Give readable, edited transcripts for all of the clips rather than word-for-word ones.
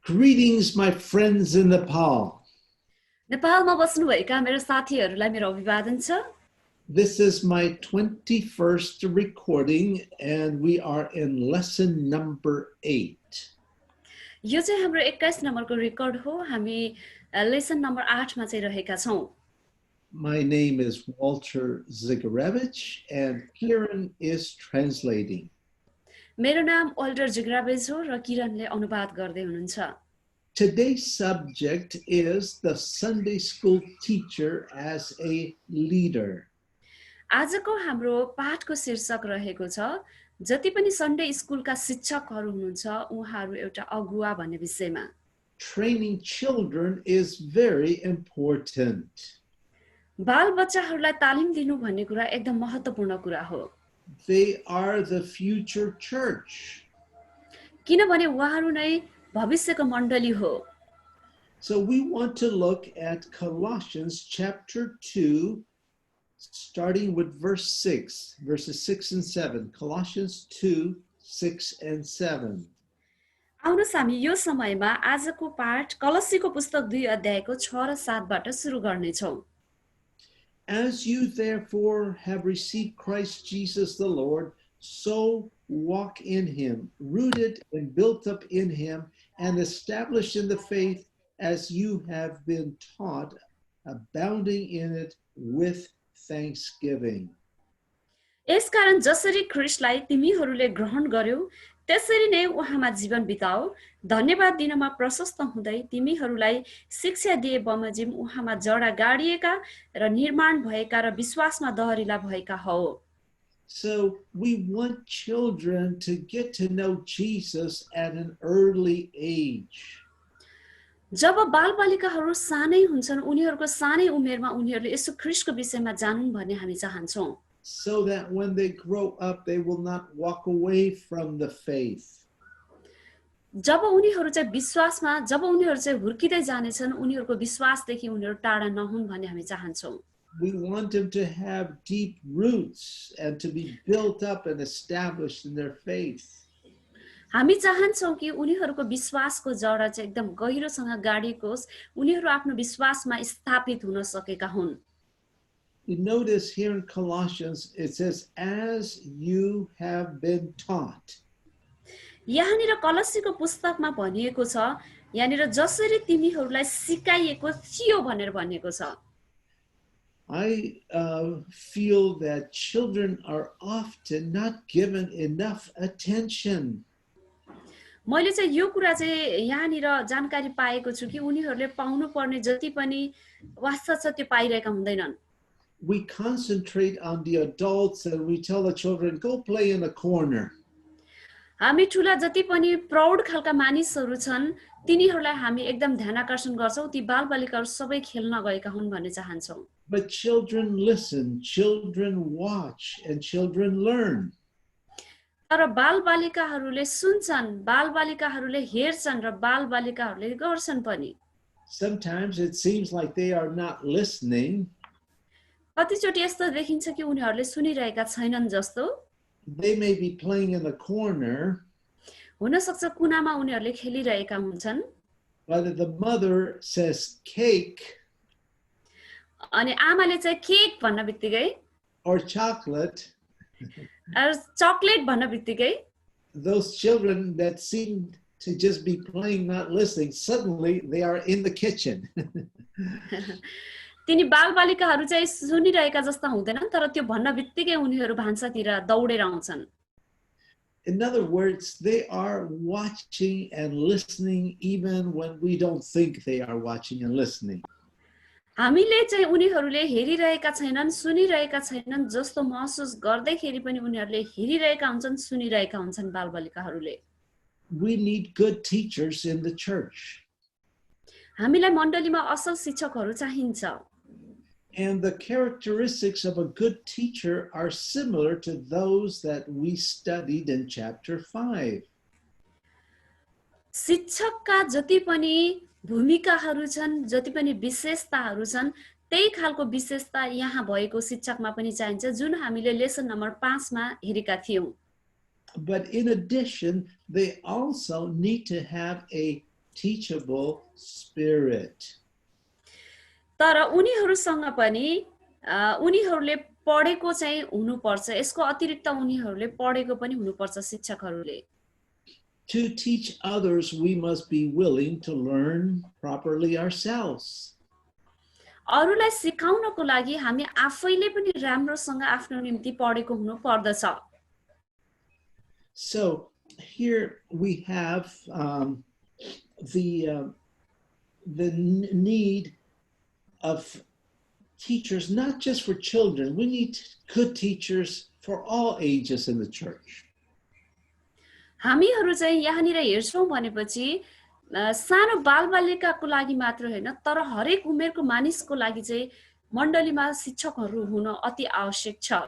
Greetings, my friends in Nepal. नेपालमा बस्नुभएका मेरो साथीहरूलाई मेरो अभिवादन छ। This is my 21st recording, and we are in lesson number 8. यो चाहिँ हाम्रो 21 नम्बरको रेकर्ड हो। हामी लेसन नम्बर 8 मा चाहिँ रहेका छौं। My name is Walter Zigorevich, and Kiran is translating. मेरो नाम ओल्डर जिग्रावेज हो र किरणले अनुवाद गर्दै हुनुहुन्छ। Today's subject is the Sunday school teacher as a leader. आजको हाम्रो पाठको शीर्षक रहेको छ जति पनि सन्डे स्कुलका शिक्षकहरू हुनुहुन्छ उहाँहरू एउटा अगुवा भन्ने विषयमा। Training children is very important. बालबच्चाहरूलाई तालिम दिनु भन्ने कुरा एकदम महत्त्वपूर्ण कुरा हो। They are the future church. किनभने उहाँहरू नै भविष्यको मण्डली हो। So we want to look at Colossians chapter 2, starting with verses 6 and 7. Colossians 2, 6 and 7. आउनुस् हामी यो समयमा आजको पाठ कलसीको पुस्तक 2 अध्यायको 6 र 7 बाट सुरु गर्नेछौं। As you therefore have received Christ Jesus the Lord, so walk in him, rooted and built up in him, and established in the faith as you have been taught, abounding in it with thanksgiving. यसकारण जसरी ख्रीष्टलाई तिमीहरूले ग्रहण गर्यौ त्यसरी नै उहाँमा जीवन बिताऊ, धन्यवाद दिनमा प्रशस्त हुँदै तिमीहरूलाई शिक्षा दिए बमोजिम उहाँमा जडा गाडिएका र निर्माण भएका र विश्वासमा दहरिला भएका हौ। So we want children to get to know Jesus at an early age. जब बालबालिकाहरू सानै हुन्छन् उनीहरूको सानै उमेरमा उनीहरूले यसु ख्रीष्टको विषयमा जानुन् भन्ने हामी चाहन्छौं। So that when they grow up, they will not walk away from the faith. जब उनीहरू चाहिँ विश्वासमा जब उनीहरू चाहिँ हुर्किदै जानेछन् उनीहरूको विश्वासदेखि उनीहरू टाढा नहुन् भन्ने हामी चाहन्छौं। We want them to have deep roots and to be built up and established in their faith. हामी चाहन्छौं कि उनीहरूको विश्वासको जडा चाहिँ एकदम गहिरोसँग गाडिएको होस्, उनीहरू आफ्नो विश्वासमा स्थापित हुन सकेका हुन्। You notice here in Colossians, it says, as you have been taught. यहाँनिर कलसीको पुस्तकमा भनिएको छ, यहाँनिर जसरी तिमीहरूलाई सिकाइएको थियो भनेर भनिएको छ। I feel that children are often not given enough attention. मैले चाहिँ यो कुरा चाहिँ यहाँनिर जानकारी पाएको छु कि उनीहरूले पाउनु पर्ने जति पनि वास्ता छ त्यो पाइरहेका हुँदैनन्। We concentrate on the adults and we tell the children, go play in a corner. हामी ठुला जति पनि प्रौढ खालका मानिसहरू छन् तिनीहरूलाई हामी एकदम ध्यानाकर्षण गर्छौं, ती बालबालिकाहरू सबै खेल्न गएका हुन् भन्ने चाहन्छौं। But children listen, children watch, and children learn. तर बालबालिकाहरूले सुन्छन्, बालबालिकाहरूले हेर्छन् र बालबालिकाहरूले गर्छन् पनि। Sometimes it seems like they are not listening. कतिचोटि यस्तो देखिन्छ कि उनीहरूले सुनिरहेका छैनन् जस्तो। They may be playing in the corner. हुन सक्छ कुनामा उनीहरूले खेलिरहेका हुन्छन्। But if the mother says cake अनि आमाले चाहिँ केक भन्न बित्तिकै or chocolate, चकलेट भन्न बित्तिकै those children that seem to just be playing, not listening, suddenly they are in the kitchen. तिनी बालबालिकाहरू चाहिँ सुनिरहेका जस्ता हुँदैनन् तर त्यो भन्न बित्तिकै उनीहरू भान्सातिर दौडेर आउँछन्। In other words, they are watching and listening even when we don't think they are watching and listening. हामीले चाहिँ उनीहरूले हेरिरहेका छैनन्, सुनिरहेका छैनन् जस्तो महसुस गर्दैखेरि पनि उनीहरूले हेरिरहेका हुन्छन्, सुनिरहेका हुन्छन् बालबालिकाहरूले। We need good teachers in the church. हामीलाई मण्डलीमा असल शिक्षकहरू चाहिन्छ। And the characteristics of a good teacher are similar to those that we studied in chapter 5. शिक्षकका जति पनि भूमिकाहरू छन्, जति पनि विशेषताहरू छन्, त्यही खालको विशेषता यहाँ भएको शिक्षकमा पनि चाहिन्छ जुन हामीले लेसन नम्बर 5 मा हेरेका थियौं। But in addition, they also need to have a teachable spirit. तर उनीहरूसँग पनि उनीहरूले पढेको चाहिँ हुनुपर्छ, यसको अतिरिक्त उनीहरूले पढेको पनि हुनुपर्छ शिक्षकहरूले। To teach others, we must be willing to learn properly ourselves. अरूलाई सिकाउनको लागि हामी आफैले पनि राम्रोसँग आफ्नो निम्ति पढेको हुनु पर्दछ। So here we have the need of teachers, not just for children. We need good teachers for all ages in the church. हामीहरू चाहिँ यहाँनिर हेर्छौँ भनेपछि सानो बालबालिकाको लागि मात्र हैन, तर हरेक उमेरको मानिसको लागि चाहिँ मण्डलीमा शिक्षकहरू हुन अति आवश्यक छ।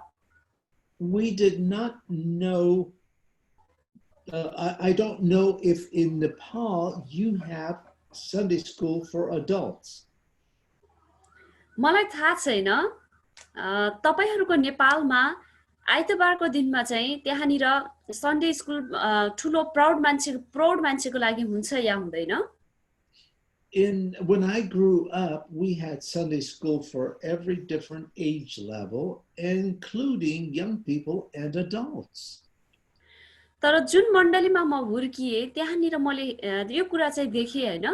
We did not know, I don't know if in Nepal you have Sunday school for adults. मलाई थाहा छैन तपाईहरुको नेपालमा आइतबारको दिनमा चाहिँ त्यहाँनिर सन्डे स्कुल ठुलो प्राउड मान्छेको लागि हुन्छ या हुँदैन? When I grew up, we had Sunday school for every different age level, including young people and adults. तर जुन मण्डलीमा म हुर्किए त्यहाँनिर मैले यो कुरा चाहिँ देखे हैन,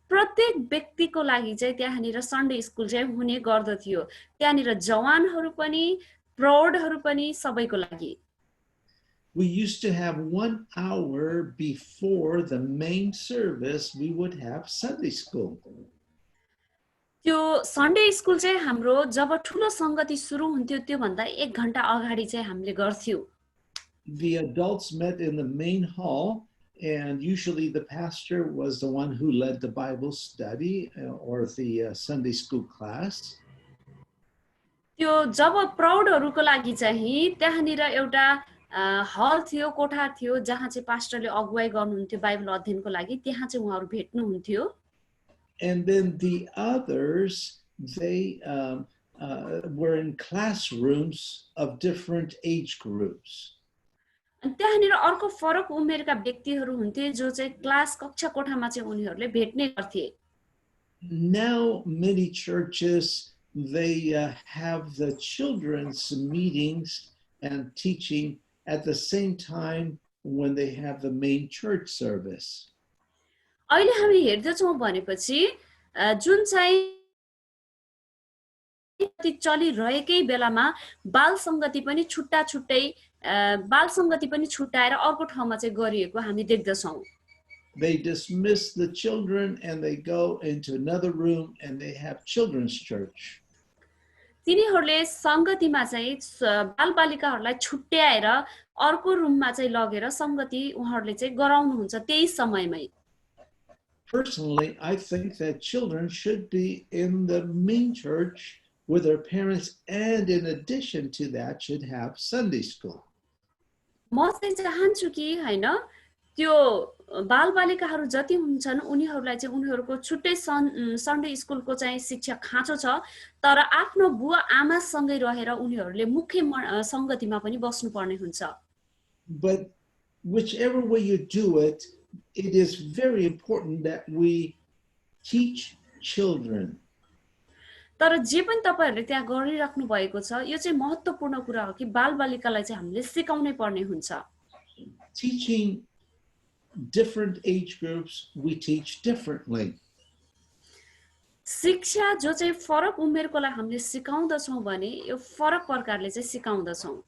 प्रत्येक व्यक्तिको लागि चाहिँ त्यहाँनिर सन्डे स्कुल चाहिँ हुने गर्दथ्यो। त्यहाँनिर जवानहरू पनि प्रौढहरू पनि सबैको लागि। We used to have 1 hour before the main service, we would have Sunday school. त्यो सन्डे स्कुल चाहिँ हाम्रो जब ठुलो संगति सुरु हुन्थ्यो त्यो भन्दा 1 घण्टा अगाडि चाहिँ हामीले गर्थ्यौ। The adults met in the main hall, and usually the pastor was the one who led the Bible study or the Sunday school class. त्यो जब प्रौढहरूको लागि चाहिँ त्यहाँनिर एउटा हल थियो, कोठा थियो जहाँ चाहिँ पास्टरले अगुवाई गर्नुहुन्थ्यो बाइबल अध्ययनको लागि, त्यहाँ चाहिँ उहाँहरू भेट्नुहुन्थ्यो। And then the others, they were in classrooms of different age groups. अनि त्यहाँनिर अर्को फरक उमेरका व्यक्तिहरू हुन्थे जो चाहिँ क्लास कक्षा कोठामा चाहिँ उनीहरूले भेट्ने गर्थे। Now many churches, they have the children's meetings and teaching at the same time when they have the main church service. अहिले हामी हेर्दैछौँ भनेपछि जुन चाहिँ चलिरहेकै बेलामा बाल संगति पनि छुट्टाएर अर्को ठाउँमा चाहिँ गरिएको हामी देख्दछौँ। They dismiss the children and they go into another room and they have children's church. तिनीहरूले संगतिमा चाहिँ बालबालिकाहरूलाई छुट्याएर अर्को रुममा चाहिँ लगेर संगति उहाँहरूले चाहिँ गराउनुहुन्छ त्यही समयमै। Personally, I think that children should be in the main church with their parents, and in addition to that should have Sunday school. म चाहिँ चाहन्छु कि हैन त्यो बालबालिकाहरू जति हुन्छन् उनीहरूलाई चाहिँ उनीहरूको छुट्टै सन्डे स्कुलको चाहिँ शिक्षा खाँचो छ, तर आफ्नो बुवा आमासँगै रहेर उनीहरूले मुख्य संगतिमा पनि बस्नुपर्ने हुन्छ। But whichever way you do it, it is very important that we teach children. तर जे पनि तपाईहरुले त्यहाँ गरिराख्नु भएको छ यो चाहिँ महत्त्वपूर्ण कुरा हो कि बालबालिकालाई चाहिँ हामीले सिकाउनै पर्ने हुन्छ। Teaching different age groups, we teach differently. शिक्षा जो चाहिँ फरक उमेरकोलाई हामीले सिकाउँदछौं भने यो फरक प्रकारले चाहिँ सिकाउँदछौं।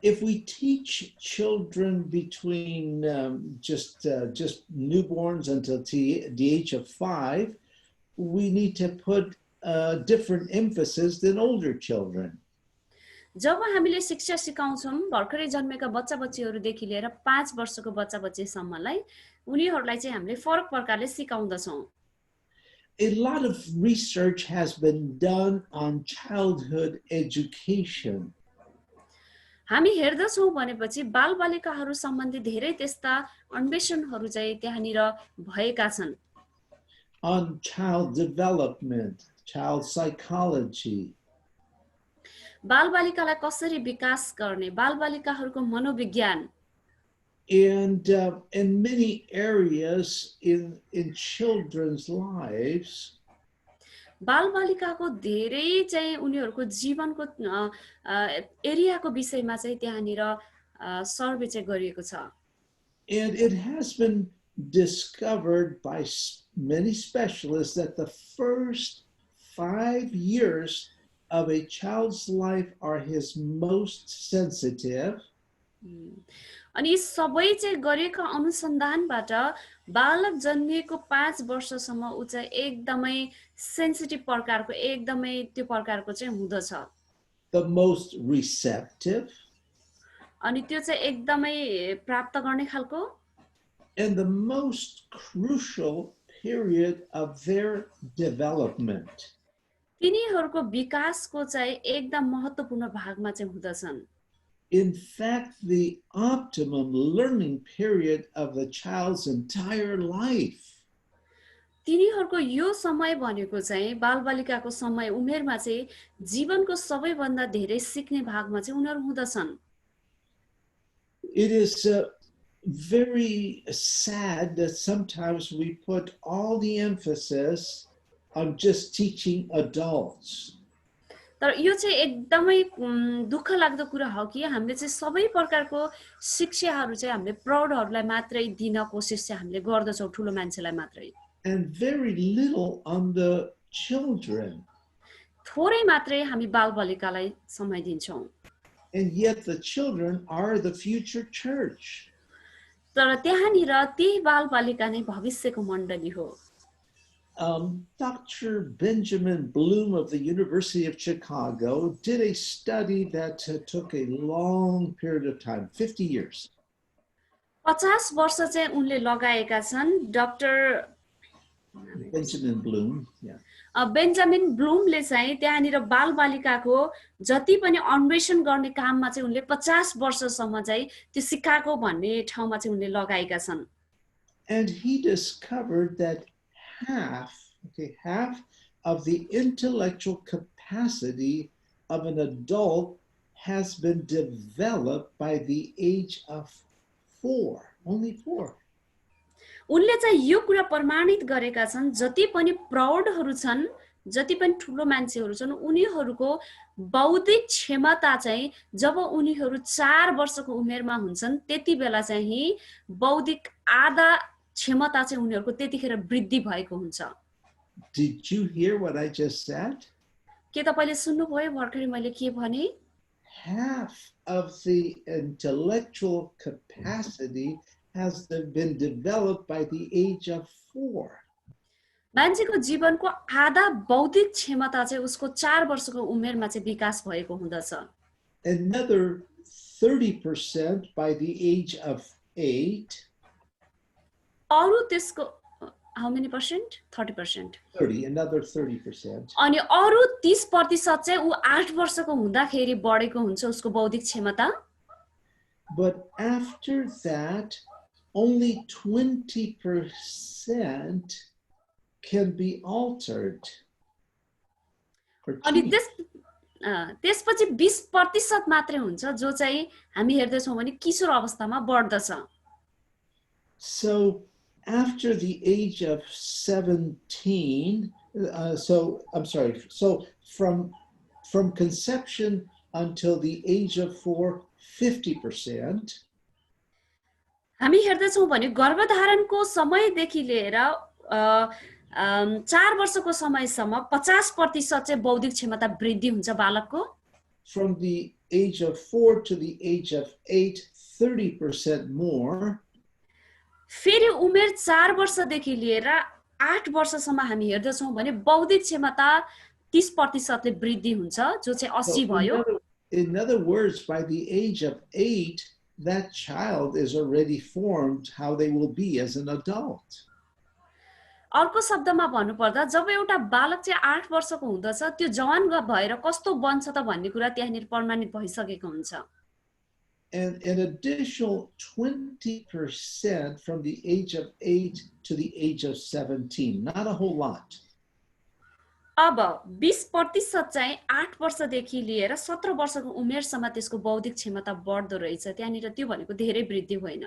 If we teach children between just newborns until the age of 5, we need to put different emphasis than older children. जब हामीले शिक्षा सिकाउँछौं भर्खरै जन्मेका बच्चाबच्चीहरुदेखि लिएर 5 वर्षको बच्चाबच्चीसम्मलाई उनीहरुलाई चाहिँ हामीले फरक प्रकारले सिकाउँदछौं। A lot of research has been done on childhood education. हामी हेर्दछौं भनेपछि बालबालिकाहरु सम्बन्धी धेरै त्यस्ता अन्वेषणहरु चाहिँ त्यहाँनिर भएका छन्। On child development, child psychology. बालबालिकालाई कसरी विकास गर्ने, बालबालिकाहरुको मनोविज्ञान। And in many areas in children's lives, बालबालिकाको धेरै चाहिँ उनीहरूको जीवनको एरियाको विषयमा चाहिँ त्यहाँनिर सर्वे चाहिँ गरिएको छ। and it has been discovered by many specialists that the first 5 years of a child's life are his most sensitive. अनि यी सबै चाहिँ गरेको अनुसन्धानबाट बालक जन्मिएको 5 वर्षसम्म उ चाहिँ एकदमै सेन्सिटिभ प्रकारको एकदमै त्यो प्रकारको चाहिँ हुँदछ। The most receptive. अनि त्यो चाहिँ एकदमै प्राप्त गर्ने खालको and the most crucial period of their development. तिनीहरूको विकासको चाहिँ एकदम महत्त्वपूर्ण भागमा चाहिँ हुँदछन्। In fact, the optimum learning period of the child's entire life. तिनीहरूको यो समय भनेको चाहिँ बालबालिकाको समय उमेरमा चाहिँ जीवनको सबैभन्दा धेरै सिक्ने भागमा चाहिँ उनीहरू हुँदछन्। It is very sad that sometimes we put all the emphasis on just teaching adults. तर यो चाहिँ एकदमै दुःख लाग्दो कुरा हो कि हामीले चाहिँ सबै प्रकारको शिक्षाहरू चाहिँ हामीले प्रौढहरूलाई मात्रै दिन कोसिस चाहिँ हामीले गर्दछौँ, ठुलो मान्छेलाई मात्रै, and very little on the children. थोरै मात्रै हामी बालबालिकालाई समय दिन्छौँ। And yet the children are the future church. तर त्यहाँनिर ती बालबालिका नै भविष्यको मण्डली हो। Dr. Benjamin Bloom of the University of Chicago did a study that took a long period of time, 50 years. 50 वर्ष चाहिँ उनले लगाएका छन्। Doctor Benjamin Bloom, yeah. Benjamin ब्लुमले चाहिँ त्यहाँनिर बालबालिकाको जति पनि अन्वेषण गर्ने काममा चाहिँ उनले 50 वर्षसम्म चाहिँ त्यो सिकागो भन्ने ठाउँमा चाहिँ उनले लगाएका छन्। And he discovered that half of the intellectual capacity of an adult has been developed by the age of 4, only 4. उनले चाहिँ यो कुरा प्रमाणित गरेका छन् जति पनि प्रौढहरू छन्, जति पनि ठुलो मान्छेहरू छन्, उनीहरूको बौद्धिक क्षमता चाहिँ जब उनीहरू 4 वर्षको उमेरमा हुन्छन् त्यति बेला चाहिँ बौद्धिक आधा क्षमता चाहिँ उनीहरूको त्यतिखेर वृद्धि भएको हुन्छ। Did you hear what I just said? के तपाईले सुन्नुभयो भर्खरै मैले के भने? Half of the intellectual capacity has been developed by the age of 4. मान्छेको जीवनको आधा बौद्धिक क्षमता चाहिँ उसको 4 वर्षको उमेरमा चाहिँ विकास भएको हुँदछ। Another 30% by the age of 8. अरु त्यसको how many percent? 30%. 30, another 30%. अनि अरु 30% चाहिँ उ 8 वर्षको हुँदाखेरि बढेको हुन्छ उसको बौद्धिक क्षमता। But after that, only 20% can be altered. अनि त्यसपछि 20% मात्रै हुन्छ जो चाहिँ हामी हेर्दैछौँ भने किशोर अवस्थामा बढ्दछ। So after the age of 17, so from conception until the age of 4, 50%. हामी हेर्दैछौँ भने गर्भधारणको समयदेखि लिएर 4 वर्षको समयसम्म 50% चाहिँ बौद्धिक क्षमता वृद्धि हुन्छ बालकको। From the age of 4 to the age of 8, 30% more. फेरि उमेर 4 वर्षदेखि लिएर 8 वर्षसम्म हामी हेर्दैछौँ भने बौद्धिक क्षमता 30% ले वृद्धि हुन्छ जो चाहिँ 80 भयो। In other words, by the age of 8, that child is already formed how they will be as an adult. अर्को शब्दमा भन्नुपर्दा जब एउटा बालक चाहिँ 8 वर्षको हुँदछ त्यो जवान भएर कस्तो बन्छ त भन्ने कुरा त्यहाँनिर प्रमाणित भइसकेको हुन्छ। And an additional 20% from the age of 8 to the age of 17, not a whole lot. अब 20% चाहिँ 8 वर्षदेखि लिएर 17 वर्षको उमेरसम्म त्यसको बौद्धिक क्षमता बढ्दो रहेछ। त्यहाँनिर त्यो भनेको धेरै वृद्धि होइन।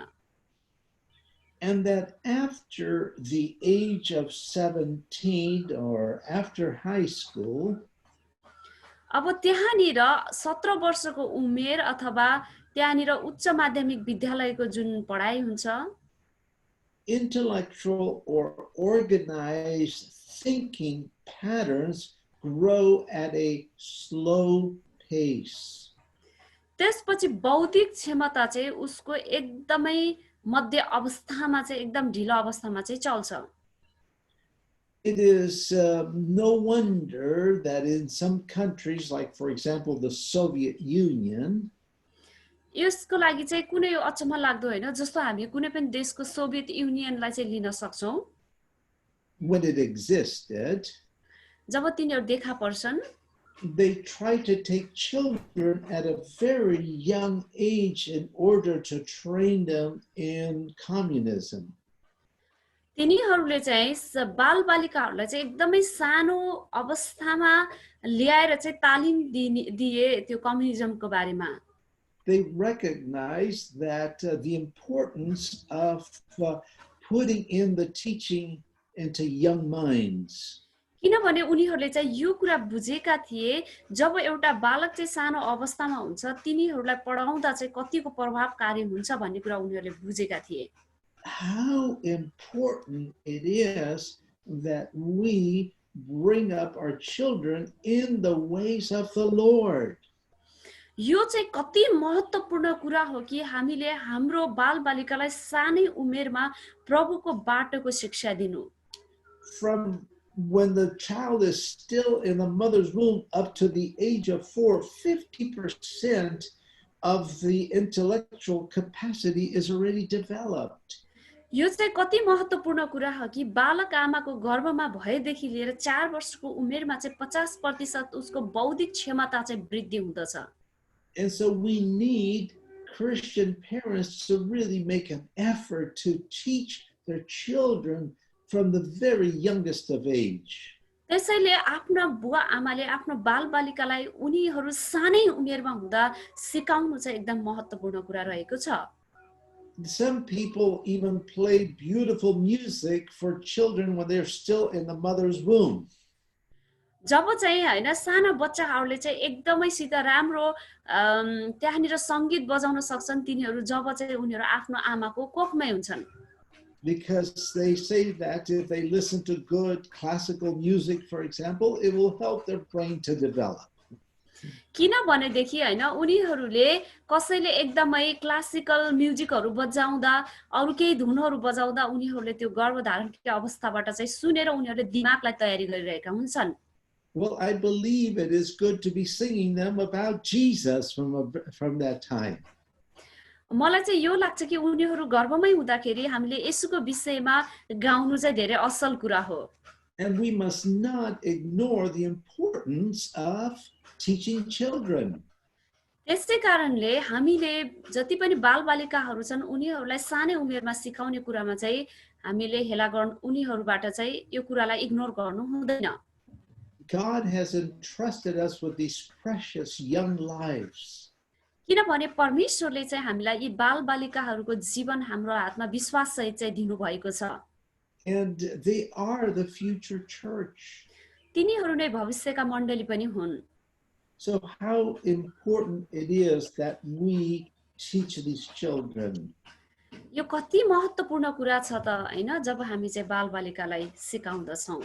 And that after the age of 17 or after high school, अब त्यहाँनिर 17 वर्षको उमेर अथवा त्यहाँनिर उच्च माध्यमिक विद्यालयको जुन पढाइ हुन्छ, intellectual or organized thinking patterns grow at a slow pace. त्यसपछि बौद्धिक क्षमता चाहिँ उसको एकदमै मध्य अवस्थामा चाहिँ एकदम ढिलो अवस्थामा चाहिँ चल्छ. It is no wonder that in some countries, like for example the Soviet Union, यसको लागि चाहिँ कुनै अचम्म लाग्दो होइन, जस्तो हामी कुनै पनि देशको सोभियत युनियनलाई चाहिँ लिन सक्छौं. when it existed, जब तिनीहरू देखा पर्छन्, they try to take children at a very young age in order to train them in communism. तिनीहरूले चाहिँ बालबालिकाहरूलाई चाहिँ एकदमै सानो अवस्थामा ल्याएर चाहिँ तालिम दिए त्यो कम्युनिजमको बारेमा. They recognize that the importance of putting in the teaching into young minds. किनभने उनीहरूले चाहिँ यो कुरा बुझेका थिए, जब एउटा बालक चाहिँ सानो अवस्थामा हुन्छ तिनीहरूलाई पढाउँदा चाहिँ कतिको प्रभावकारी हुन्छ भन्ने कुरा उनीहरूले बुझेका थिए. How important it is that we bring up our children in the ways of the Lord. यो चाहिँ कति महत्त्वपूर्ण कुरा हो कि हामीले हाम्रो बालबालिकालाई सानै उमेरमा प्रभुको बाटोको शिक्षा दिनु. From when the child is still in the mother's womb up to the age of 4, 50% of the intellectual capacity is already developed. यो चाहिँ कति महत्त्वपूर्ण कुरा हो कि बालक आमाको गर्भमा भएदेखि लिएर 4 वर्षको उमेरमा चाहिँ 50% उसको बौद्धिक क्षमता चाहिँ वृद्धि हुँदछ. And so we need Christian parents to really make an effort to teach their children from the very youngest of age. त्यसैले आफ्ना बुवा आमाले आफ्नो बालबालिकालाई उनीहरू सानै उमेरमा हुँदा सिकाउनु चाहिँ एकदम महत्त्वपूर्ण कुरा रहेको छ. Some people even play beautiful music for children when they're still in the mother's womb. जब चाहिँ हैन साना बच्चाहरूले चाहिँ एकदमैसित राम्रो त्यहाँनिर संगीत बजाउन सक्छन् तिनीहरू जब चाहिँ उनीहरू आफ्नो आमाको कोखमै हुन्छन्. Because they say that if they listen to good classical music, for example, it will help their brain to develop. किनभनेदेखि हैन उनीहरूले कसैले एकदमै क्लासिकल म्युजिकहरू बजाउँदा अरु केही धुनहरू बजाउँदा उनीहरूले त्यो गर्भधारणको अवस्थाबाट चाहिँ सुनेर उनीहरूले दिमागलाई तयारी गरिरहेका हुन्छन्. Well, I believe it is good to be singing them about Jesus from that time. मलाई चाहिँ यो लाग्छ कि उनीहरू गर्भमै हुँदाखेरि हामीले येशूको विषयमा गाउनु चाहिँ धेरै असल कुरा हो. And we must not ignore the importance of teaching children. त्यसै कारणले हामीले जति पनि बालबालिकाहरू छन् उनीहरूलाई सानै उमेरमा सिकाउने कुरामा चाहिँ हामीले हेला गर्न उनीहरूबाट चाहिँ यो कुरालाई इग्नोर गर्नु हुँदैन. God has entrusted us with these precious young lives. किनभने परमेश्वरले चाहिँ हामीलाई यी बालबालिकाहरूको जीवन हाम्रो हातमा विश्वास सहित चाहिँ दिनु भएको छ. And they are the future church. तिनीहरू नै भविष्यका मण्डली पनि हुन्. So how important it is that we teach these children. यो कति महत्त्वपूर्ण कुरा छ त हैन जब हामी चाहिँ बालबालिकालाई सिकाउँदछौं.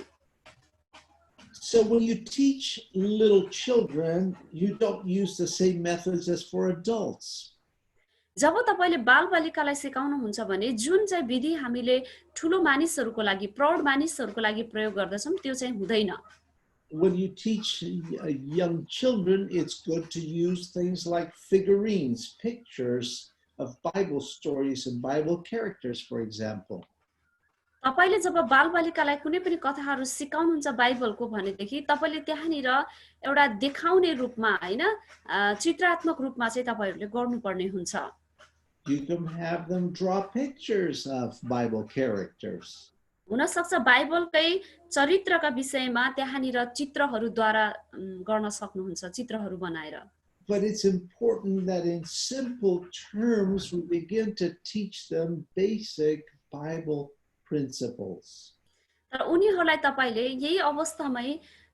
So when you teach little children, you don't use the same methods as for adults. जब तपाईले बालबालिकालाई सिकाउनुहुन्छ भने जुन चाहिँ विधि हामीले ठूलो मानिसहरूको लागि प्रौढ मानिसहरूको लागि प्रयोग गर्दछौं त्यो चाहिँ हुँदैन. When you teach young children, it's good to use things like figurines, pictures of Bible stories and Bible characters, for example. तपाईले जब बालबालिकालाई कुनै पनि कथाहरू सिकाउनुहुन्छ बाइबलको भनेदेखि तपाईले त्यहाँनिर एउटा देखाउने रूपमा हैन चित्रात्मक रूपमा चाहिँ तपाईहरुले गर्नुपर्ने हुन्छ. You can have them draw pictures of Bible characters. हुन सक्छ बाइबलकै चरित्रका विषयमा त्यहाँनिर चित्रहरूद्वारा गर्न सक्नुहुन्छ चित्रहरू बनाएर. But it's important that in simple terms we begin to teach them basic Bible principles. तर उनीहरूलाई तपाईले यही अवस्थामै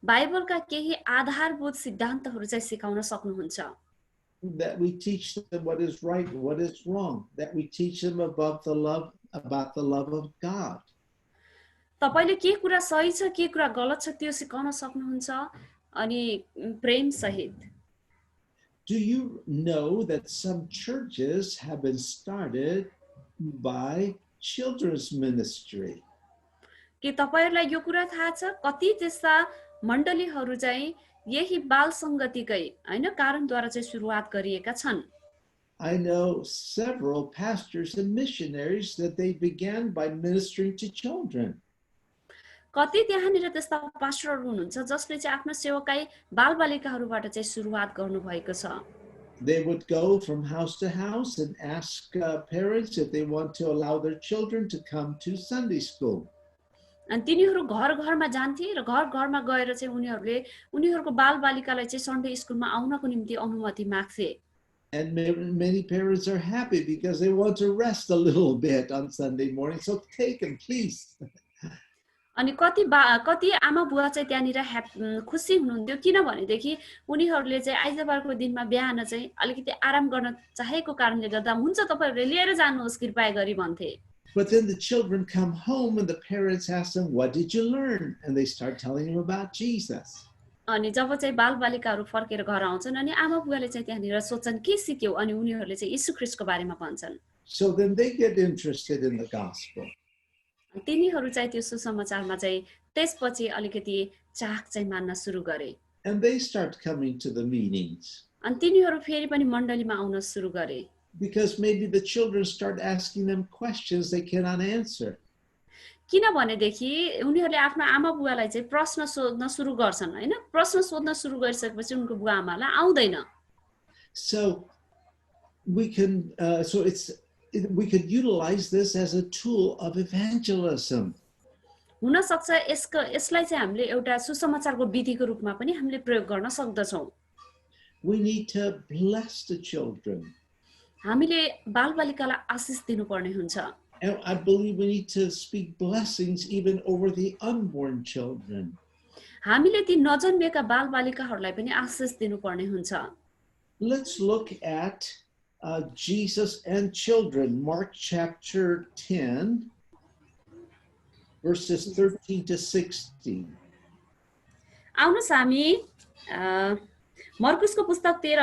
बाइबलका केही आधारभूत सिद्धान्तहरू चाहिँ सिकाउन सक्नुहुन्छ। That we teach them what is right and what is wrong. That we teach them about the love of God. तपाईले के कुरा सही छ के कुरा गलत छ त्यो सिकाउन सक्नुहुन्छ अनि प्रेम सहित। Do you know that some churches have been started by children's ministry? के तपाईहरुलाई यो कुरा थाहा छ कति त्यस्ता मण्डलीहरू चाहिँ यही बाल संगतिकै हैन कारणद्वारा चाहिँ सुरुवात गरिएका छन्। I know several pastors and missionaries that they began by ministering to children. कति त्यहाँनिर त्यस्ता पास्टरहरू हुनुहुन्छ जसले चाहिँ आफ्नो सेवाकाई बालबालिकाहरूबाट चाहिँ सुरुवात गर्नु भएको छ। They would go from house to house and ask parents if they want to allow their children to come to Sunday school. अनि तिनीहरू घर घरमा जान्थे र घर घरमा गएर चाहिँ उनीहरूले उनीहरूको बालबालिकालाई चाहिँ सन्डे स्कुलमा आउनको निम्ति अनुमति माग्थे। And many parents are happy because they want to rest a little bit on Sunday morning. So take them, please. अनि कति आमा बुवा चाहिँ त्यहाँनिर खुसी हुनुहुन्थ्यो किनभनेदेखि उनीहरूले चाहिँ आइतबारको दिनमा बिहान चाहिँ अलिकति आराम गर्न चाहेको कारणले गर्दा हुन्छ तपाईहरुले लिएर जानुहोस् कृपया गरी भन्थे। But then the children come home and the parents ask them, "What did you learn?" And they start telling them about Jesus. अनि जब चाहिँ बालबालिकाहरू फर्केर घर आउँछन् अनि आमा बुवाले चाहिँ त्यहाँनिर सोच्छन् के सिक्यौ अनि उनीहरूले चाहिँ येशू ख्रीष्टको बारेमा भन्छन्। So then they get interested in the gospel. तिनीहरू चाहिँ त्यो सुसमाचारमा चाहिँ त्यसपछि अलिकति चाख चाहिँ मान्न सुरु गरे। And they start coming to the meetings. अनि तिनीहरू फेरि पनि मण्डलीमा आउन सुरु गरे। Because maybe the children start asking them questions they cannot answer. किनभनेदेखि उनीहरूले आफ्नो आमा बुवालाई चाहिँ प्रश्न सोध्न सुरु गर्छन् हैन प्रश्न सोध्न सुरु गरिसकेपछि उनको बुवा आमालाई आउँदैन। So we could utilize this as a tool of evangelism. हुन सक्छ यसलाई चाहिँ हामीले एउटा सुसमाचारको विधिको रूपमा पनि हामीले प्रयोग गर्न सक्दछौं। We need to bless the children. हामीले बालबालिकालाई आशीष दिनुपर्ने हुन्छ। And I believe we need to speak blessings even over the unborn children. हामीले ती नजन्मेका बालबालिकाहरूलाई पनि आशीष दिनुपर्ने हुन्छ। Let's look at Jesus and children, Mark chapter 10, verses 13 to 16. आउनुस् हामी मर्कुसको पुस्तक 10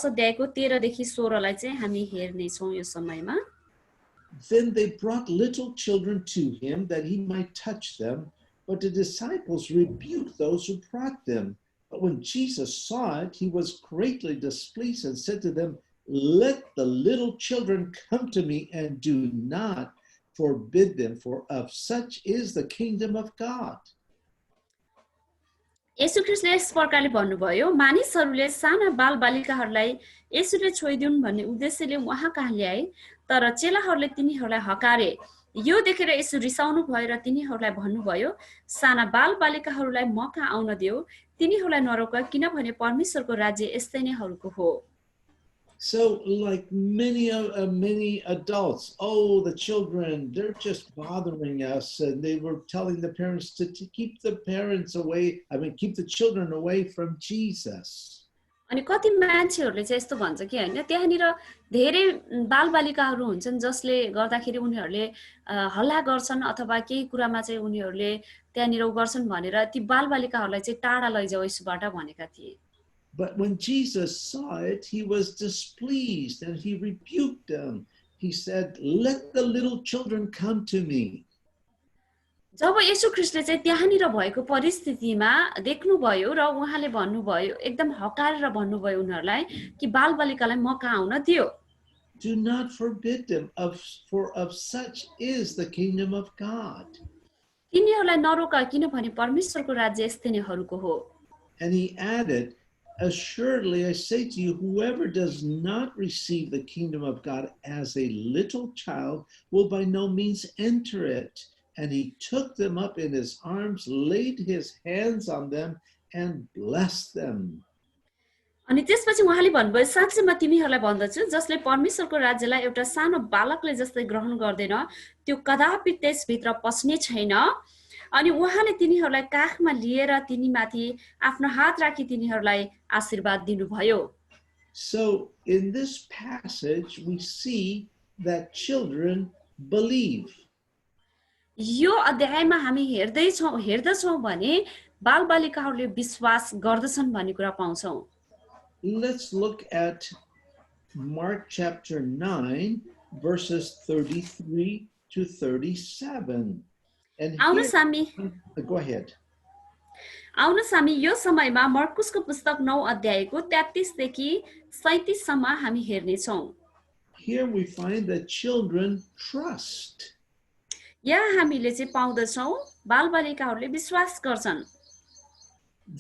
अध्यायको 13 देखि 16 लाई चाहिँ हामी हेर्ने छौं यो समयमा। Then they brought little children to him that he might touch them, but the disciples rebuked those who brought them. But when Jesus saw it, he was greatly displeased and said to them, "Let the little children come to me and do not forbid them, for of such is the kingdom of God." येशू ख्रीष्टले यस प्रकारले भन्नुभयो मानिसहरूले साना बालबालिकाहरूलाई येशूले छोइदिउन् भन्ने उद्देश्यले उहाँ कहाँ ल्याए तर चेलाहरूले तिनीहरूलाई हकारे। यो देखेर येशू रिसाउनु भयो र तिनीहरूलाई भन्नुभयो साना बालबालिकाहरूलाई म कहाँ आउन दियो तिनीहरूलाई नरोक किनभने परमेश्वरको राज्य यस्तै नै हरूको हो। So like many adults, oh, the children, they're just bothering us. And they were telling the parents to keep the keep the children away from Jesus. अनि कति मान्छेहरूले चाहिँ यस्तो भन्छ कि हैन त्यहाँनिर धेरै बालबालिकाहरू हुन्छन् जसले गर्दाखेरि उनीहरूले हल्ला गर्छन् अथवा केही कुरामा चाहिँ उनीहरूले त्यहाँनिर गर्छन् भनेर ती बालबालिकाहरूलाई चाहिँ टाढा लैजाऊ यसबाट भनेका थिए। But when Jesus saw it, he was displeased and he rebuked them. He said, "Let the little children come to me." जब येशू ख्रीष्टले चाहिँ त्यहाँनिर भएको परिस्थितिमा देख्नुभयो र उहाँले भन्नुभयो एकदम हकारेर भन्नुभयो उनीहरूलाई कि बालबालिकालाई म कहाँ आउन दियो। Do not forbid them, for of such is the kingdom of God. तिनीहरूलाई नरोक किनभने परमेश्वरको राज्य यस्तै नै हरूको हो। And he added, "Assuredly I say to you, whoever does not receive the kingdom of God as a little child will by no means enter it." And he took them up in his arms, laid his hands on them, and blessed them. अनि त्यसपछि उहाँले भन्नुभयो साँच्चै म तिमीहरूलाई भन्दछु जसले परमेश्वरको राज्यलाई एउटा सानो बालकले जस्तै ग्रहण गर्दैन त्यो कदापि त्यसभित्र पस्ने छैन अनि उहाँले तिनीहरूलाई काखमा लिएर तिनीमाथि आफ्नो हात राखी तिनीहरूलाई आशीर्वाद दिनुभयो So in this passage, we see that children believe. यो अध्यायमा हामी हेर्दछौँ भने बालबालिकाहरूले विश्वास गर्दछन् भन्ने कुरा पाउँछौँ Let's look at Mark chapter 9, verses 33 to 37. And आउनुहोस् हामी go ahead. आउनुहोस् हामी यो समयमा मर्कुसको पुस्तक 9 अध्यायको 33 देखि 37 सम्म हामी हेर्नेछौँ Here we find that children trust. यहाँ हामीले चाहिँ पाउँदछौँ बालबालिकाहरूले विश्वास गर्छन्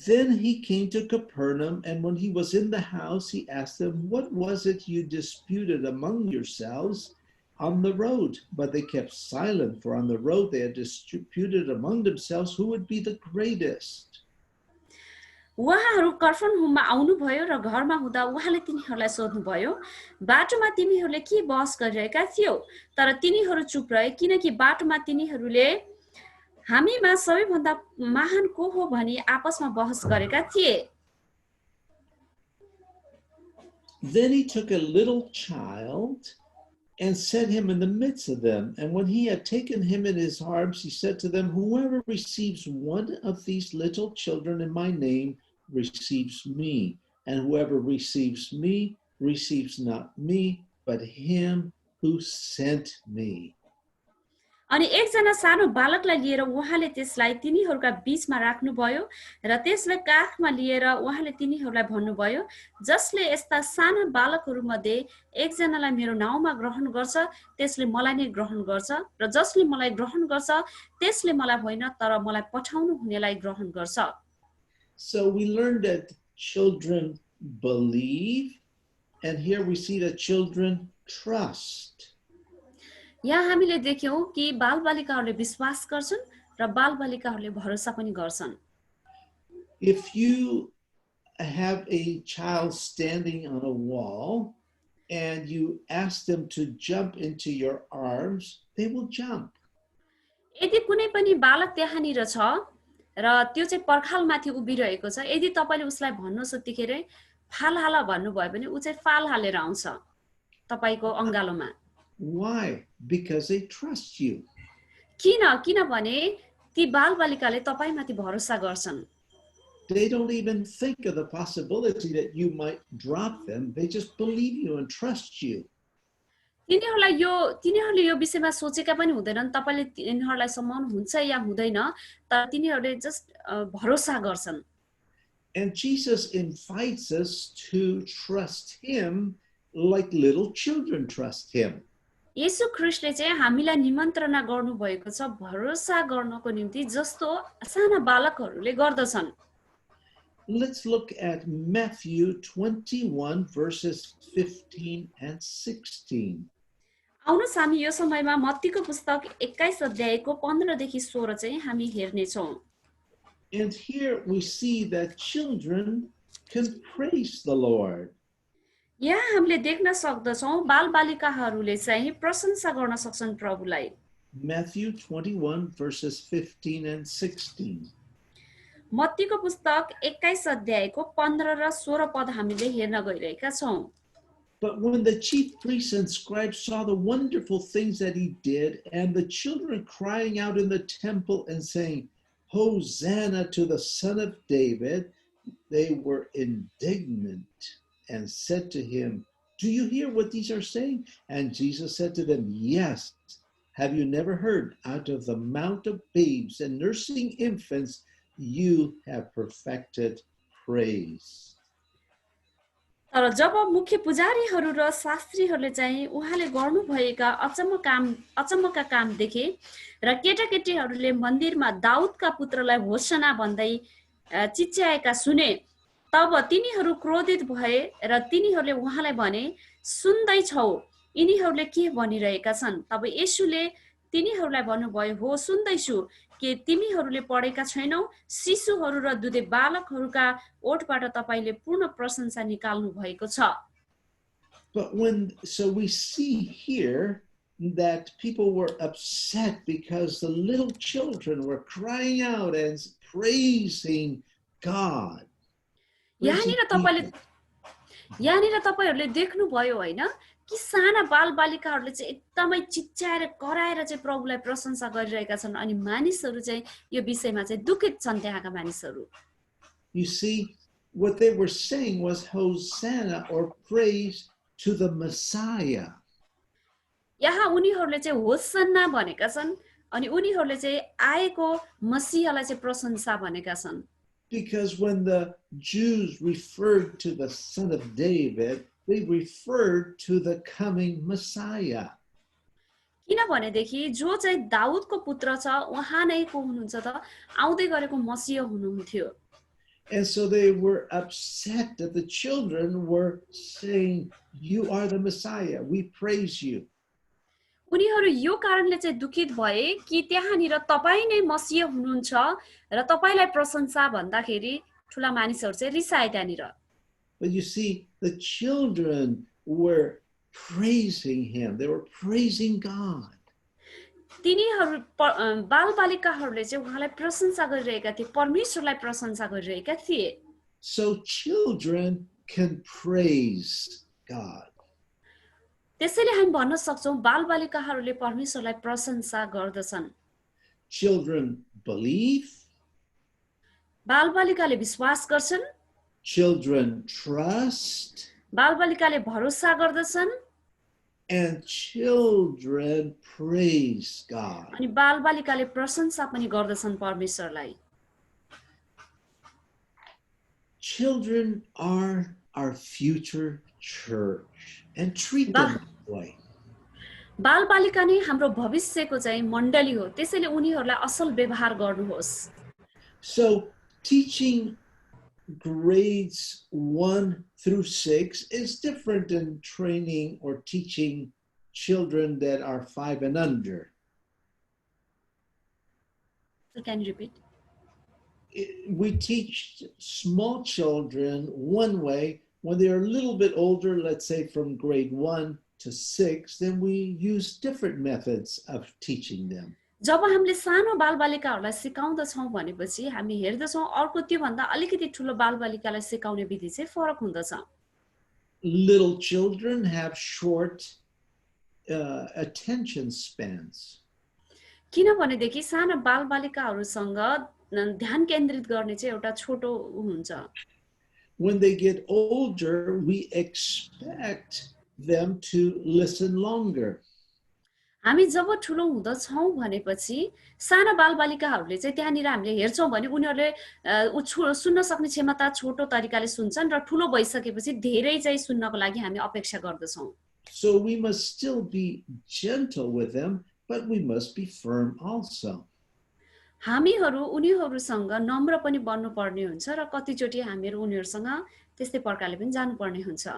Then he came to Capernaum, and when he was in the house, he asked them, "What was it you disputed among yourselves on the road?" But they kept silent, for on the road they had disputed among themselves who would be the greatest. उहाँहरू कफरनहुममा आउनुभयो र घरमा हुँदा उहाँले तिनीहरूलाई सोध्नुभयो बाटोमा तिमीहरूले के बहस गरिरहेका थियौ तर तिनीहरू चुप रहे किनकि बाटोमा तिनीहरूले हामीमा सबैभन्दा महान को हो भनी आपसमा बहस गरेका थिए Then he took a little child and set him in the midst of them. And when he had taken him in his arms, he said to them, "Whoever receives one of these little children in my name receives me. And whoever receives me receives not me, but him who sent me." अनि एकजना सानो बालकलाई लिएर उहाँले त्यसलाई तिनीहरूका बीचमा राख्नुभयो र त्यसलाई काखमा लिएर उहाँले तिनीहरूलाई भन्नुभयो जसले यस्ता साना बालकहरू मध्ये एकजनालाई मेरो नाउँमा ग्रहण गर्छ त्यसले मलाई नै ग्रहण गर्छ र जसले मलाई ग्रहण गर्छ त्यसले मलाई होइन तर मलाई पठाउनु हुनेलाई ग्रहण गर्छ So we learned that children believe, and here we see that children trust. यहाँ हामीले देख्यौं कि बालबालिकाहरूले विश्वास गर्छन् र बालबालिकाहरूले भरोसा पनि गर्छन् If you have a child standing on a wall and you ask them to jump into your arms, they will jump. यदि कुनै पनि बालक त्यहाँनिर छ र त्यो चाहिँ पर्खालमाथि उभिरहेको छ यदि तपाईले उसलाई भन्नुहोस् त्यतिखेर फाल हाल भन्नुभयो भने उ चाहिँ फाल हालेर आउँछ तपाईको अंगालोमा Why? Because they trust you. किनभने ती बालबालिकाले तपाईमाथि भरोसा गर्छन् They don't even think of the possibility that you might drop them. They just believe you and trust you. तिनीहरूले यो विषयमा सोचेका पनि हुँदैनन् तपाईले तिनीहरूलाई सम्मान हुन्छ या हुँदैन तर तिनीहरूले जस्ट भरोसा गर्छन् And Jesus invites us to trust him like little children trust him. येशू ख्रीष्टले चाहिँ हामीलाई निमन्त्रणा गर्नु भएको छ भरोसा गर्नको निम्ति जस्तो साना बालकहरूले गर्दछन् Let's look at Matthew 21 verses 15 and 16. आउनुहोस् हामी यो समयमा मत्तीको पुस्तक 21 अध्यायको 15 देखि 16 चाहिँ हामी हेर्ने छौं And here we see that children can praise the Lord. यहाँ हामीले देख्न सक्दछौं बालबालिकाहरूले चाहिँ प्रशंसा गर्न सक्छन् प्रभुलाई Matthew 21 verses 15 and 16. मत्तीको पुस्तक 21 अध्यायको 15 र 16 पद हामीले हेर्न गइरहेका छौं But when the chief priests and scribes saw the wonderful things that he did, and the children crying out in the temple and saying, "Hosanna to the Son of David," they were indignant and said to him, "Do you hear what these are saying?" And Jesus said to them, "Yes. Have you never heard, out of the mouth of babes and nursing infants, you have perfected praise." तर जब मुख्य पुजारीहरू र शास्त्रीहरूले चाहिँ उहाँले गर्नुभएका अचम्मका काम देखे र केटाकेटीहरूले मन्दिरमा दाउदका पुत्रलाई होसना भन्दै चिच्याएका सुने तब तिनीहरू क्रोधित भए र तिनीहरूले उहाँलाई भने सुन्दै छौ यिनीहरूले के भनिरहेका छन् तब येशूले तिनीहरूलाई भन्नुभयो, हो सुन्दैछु के तिमीहरूले पढेका छैनौ, शिशुहरू र दुधे बालकहरूका ओठबाट तपाईले पूर्ण प्रशंसा निकाल्नु भएको छ। But so we see here that people were upset because the little children were crying out and praising God. Praising यहाँनिर तपाईले Jesus. यहाँनिर तपाईहरुले देख्नुभयो हैन कि साना बालबालिकाहरूले चाहिँ एकदमै चिच्चाएर कराएर चाहिँ प्रभुलाई प्रशंसा गरिरहेका छन् अनि मानिसहरू चाहिँ यो विषयमा चाहिँ दुखित छन् त्यहाँका मानिसहरू। You see, what they were saying was Hosanna or praise to the Messiah. यहाँ उनीहरूले चाहिँ होसन्ना भनेका छन् अनि उनीहरूले चाहिँ आएको मसीहलाई चाहिँ प्रशंसा भनेका छन्। Because when the Jews referred to the Son of David, they referred to the coming Messiah. किनभनेदेखि जो चाहिँ दाउदको पुत्र छ उहाँ नै को हुनुहुन्छ त आउँदै गरेको मसीह हुनुहुन्थ्यो। And so they were upset that the children were saying, "You are the Messiah. We praise you." उनीहरू यो कारणले चाहिँ दुखित भए कि त्यहाँनिर तपाई नै मसीह हुनुहुन्छ र तपाईलाई प्रशंसा भन्दाखेरि ठूला मानिसहरू चाहिँ रिसाए त्यहाँनिर। But you see, the children were praising him. They were praising God. तिनीहरू बालबालिकाहरूले चाहिँ उहाँलाई प्रशंसा गरिरहेका थिए, परमेश्वरलाई प्रशंसा गरिरहेका थिए। So children can praise God. त्यसैले हामी भन्न सक्छौं बालबालिकाहरूले परमेश्वरलाई प्रशंसा गर्दछन्। Children believe. बालबालिकाले विश्वास गर्छन्। Children trust. बालबालिकाले भरोसा गर्दछन्। And children praise God. अनि बालबालिकाले प्रशंसा पनि गर्दछन् परमेश्वरलाई। Children are our future church and treat them that way. बालबालिका नै हाम्रो भविष्यको चाहिँ मण्डली हो, त्यसैले उनीहरूलाई असल व्यवहार गर्नुहोस्। So teaching grades 1 through 6 is different than training or teaching children that are 5 and under. So can you repeat? We teach small children one way. When they're a little bit older, let's say from grade 1 to 6, then we use different methods of teaching them. जब हामीले सानो बालबालिकाहरूलाई सिकाउँदछौं भनेपछि हामी हेर्दछौं अर्को त्यो भन्दा अलिकति ठूलो बालबालिकालाई सिकाउने विधि चाहिँ फरक हुँदछ। Little children have short attention spans. किनभनेदेखि साना बालबालिकाहरूसँग ध्यान केन्द्रित गर्ने चाहिँ एउटा छोटो हुन्छ। When they get older, we expect them to listen longer. हामी जब ठूलो हुँदछौं भनेपछि साना बालबालिकाहरूले चाहिँ त्यहाँनिर हामीले हेर्छौं भने उनीहरूले सुन्न सक्ने क्षमता छोटो तरिकाले सुन्छन् र ठूलो भइसकेपछि धेरै चाहिँ सुन्नको लागि हामी अपेक्षा गर्दछौं। So we must still be gentle with them, but we must be firm also. हामीहरू उनीहरूसँग नम्र पनि बन्नुपर्ने हुन्छ र कतिचोटी हामीहरू उनीहरूसँग त्यस्तै प्रकारले पनि जानुपर्ने हुन्छ।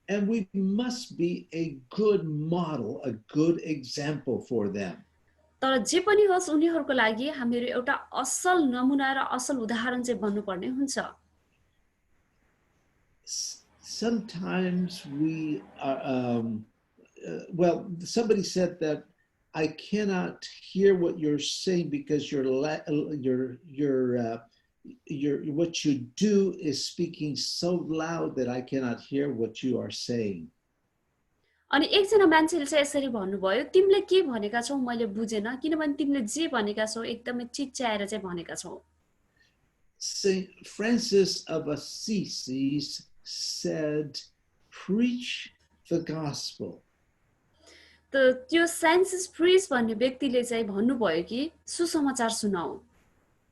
And we must be a good model, a good example for them. तर जे पनि होस् उनीहरूको लागि हामीहरू एउटा असल नमुना र असल उदाहरण चाहिँ बन्नुपर्ने हुन्छ। Sometimes we are, well, somebody said that I cannot hear what you're saying because what you do is speaking so loud that I cannot hear what you are saying. अनि एकजना मान्छेले चाहिँ यसरी भन्नुभयो, तिमीले के भनेका छौ मैले बुझेन किनभने तिमीले जे भनेका छौ एकदमै चिच्चाएर चाहिँ भनेका छौ। Saint Francis of Assisi said, "Preach the gospel." त्यो फ्रान्सिस फ्रिज भन्ने व्यक्तिले चाहिँ भन्नुभयो कि सुसमाचार सुनाऊ।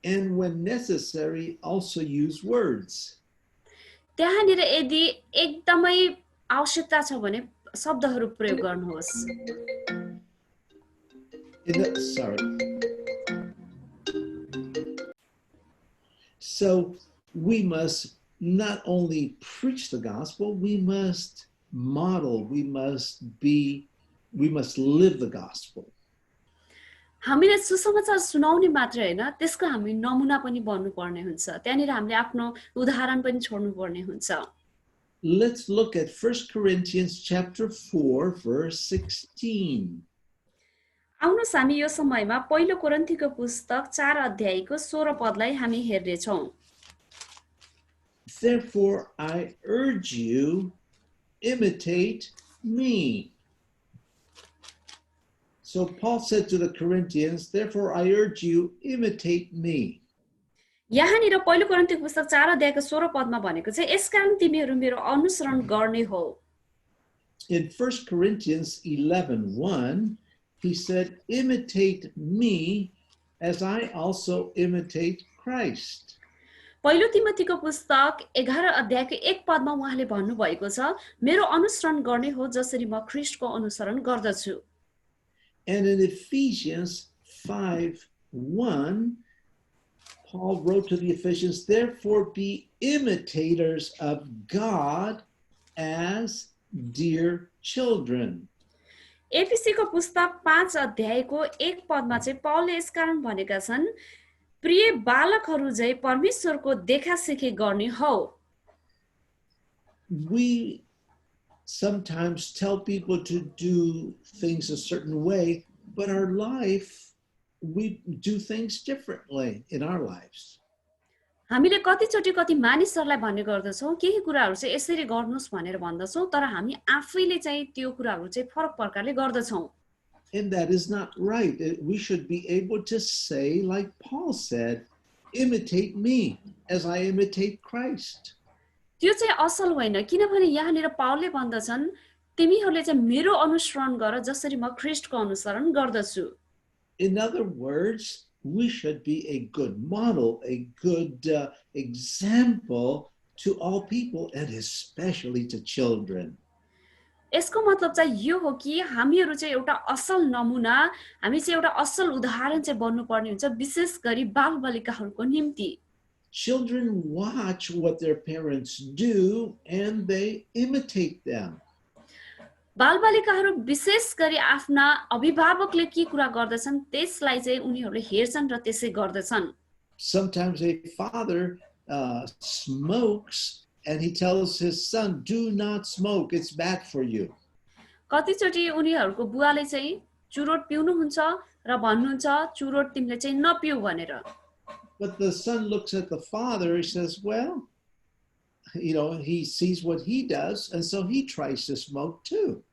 And when necessary, also use words. त्यहाँनिर यदि एकदमै आवश्यकता छ भने शब्दहरू प्रयोग गर्नुहोस्। So we must not only preach the gospel, we must model, we must live the gospel. हामीले सुसमाचार सुनाउने मात्र हैन, त्यसको हामी नमुना पनि बन्नुपर्ने हुन्छ। त्यहाँनिर हामीले आफ्नो उदाहरण पनि छोड्नुपर्ने हुन्छ। Let's look at 1 Corinthians chapter 4 verse 16. आउनुहोस् हामी यो समयमा पहिलो कोरिन्थीको पुस्तक 4 अध्यायको 16 पदलाई हामी हेर्नेछौँ। Therefore I urge you, imitate me. So Paul said to the Corinthians, therefore I urge you, imitate me. यहाँनिर पहिलो कोरिन्थीको पुस्तक 4 अध्यायको 16 पदमा भनेको चाहिँ यसकारण तिमीहरू मेरो अनुसरण गर्ने हो। In 1 Corinthians 11:1, he said, imitate me as I also imitate Christ. पहिलो तिमोथीको पुस्तक 11 अध्यायको 1 पदमा उहाँले भन्नुभएको छ, मेरो अनुसरण गर्ने हो जसरी म ख्रीष्टको अनुसरण गर्दछु। And in Ephesians 5:1, Paul wrote to the Ephesians, therefore be imitators of God as dear children. एफिसीको पुस्तक 5 अध्यायको 1 पदमा चाहिँ पौलले यसकारण भनेका छन्, प्रिय बालकहरू झै परमेश्वरको देखासेखी गर्ने हो। We sometimes tell people to do things a certain way, but our life, we do things differently in our lives. हामीले कतिचोटि कति मानिसहरूलाई भन्ने गर्दछौँ, केही कुराहरू चाहिँ यसरी गर्नुस् भनेर भन्दछौँ, तर हामी आफैले चाहिँ त्यो कुराहरू चाहिँ फरक प्रकारले गर्दछौँ। And that is not right. We should be able to say, like Paul said, imitate me as I imitate Christ. त्यो चाहिँ असल होइन, किनभने यहाँनिर पाउलले भन्दछन्, तिमीहरूले चाहिँ मेरो अनुसरण गर जसरी म ख्रीष्टको अनुसरण गर्दछु। In other words, we should be a good model, a good example to all people, and especially to children. यसको मतलब चाहिँ यो हो कि हामीहरू चाहिँ एउटा असल नमुना, हामी चाहिँ एउटा असल उदाहरण चाहिँ बन्नुपर्ने हुन्छ, विशेष गरी बालबालिकाहरूको निम्ति। Children watch what their parents do and they imitate them. बालबालिकाहरू विशेष गरी आफ्ना अभिभावकले के कुरा गर्दछन् त्यसलाई चाहिँ उनीहरूले हेर्छन् र त्यसै गर्दछन्। Sometimes a father smokes and he tells his son, do not smoke, it's bad for you. कतिचोटि उनीहरूको बुवाले चाहिँ चुरोट पिउनुहुन्छ र भन्नुहुन्छ चुरोट तिमीले चाहिँ नपिउ भनेर। But the son looks at the father, he says, well, he sees what he does, and so he tries to smoke too.